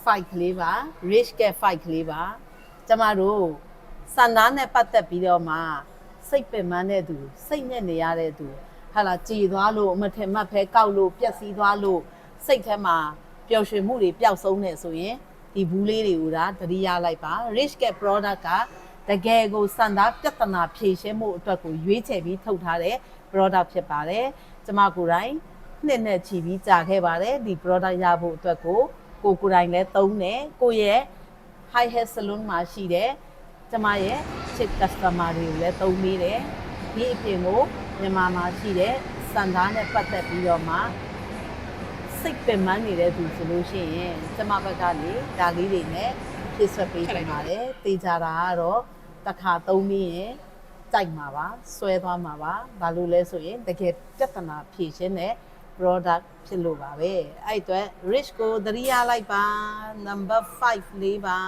fight ကလေးပါ rich get fight ကလေးပါကျမတို့စန္ဒာနဲ့ပတ်သက်ပြီးတော့မှစိတ်ပင်ပန်းတဲ့သူစိတ်နဲ့နေရတဲ့သူဟာလာကြည်သွားလို့မထင်မှတ်ဖဲကောက်လို့ပျက်စီးသွားလို့စိတ်ထဲမှာပျော်ရွှင်မှုတွေပျောက်ဆုံးနေဆိုရင်ဒီဘူးလေးတွေကိုဒါတတိယလိုက်ပါ rich get product ကတကယ်ကိုစန္ဒာပြဿနာဖြေရှင်းမှုအတွက်ကိုရွေးချယ်ပြီးထုတ်ထားတဲ့ product ဖြစ်ပါတယ်ကျမကိုယ်တိုင်နှစ်နဲ့ချီပြီးကြာခဲ့ပါတယ်ဒီ product ရဖို့အတွက်ကိုကိုယ်တိုင်လည်းသုံးတယ်ကိုယ့်ရဲ့ high hair salon မှာရှိတဲ့ကျမရဲ့ chip customer တွေကိုလည်းသုံးပေးတယ်ဒီအပြင်ကိုမြန်မာမှာရှိတဲ့စန္ဒာနဲ့ပတ်သက်ပြီးတော့မှစိတ်ပင်ပန်းနေတဲ့သူဆိုလို့ရှိရင်ကျမဘက်ကနေဒါလေးတွေနဲ့ဖြည့်ဆွတ်ပေးနေပါတယ်တေချာတာကတော့တစ်ခါသုံးပြီးရင်ကြိုက်မှာပါဆွဲသွားမှာပါဘာလို့လဲဆိုရင်တကယ်ပြဿနာဖြေရှင်းတဲ့ product ဖြစ်လို့ပါပဲအဲ့အတွက် rich ကိုသတိရလိုက်ပါ number 5လေးပါ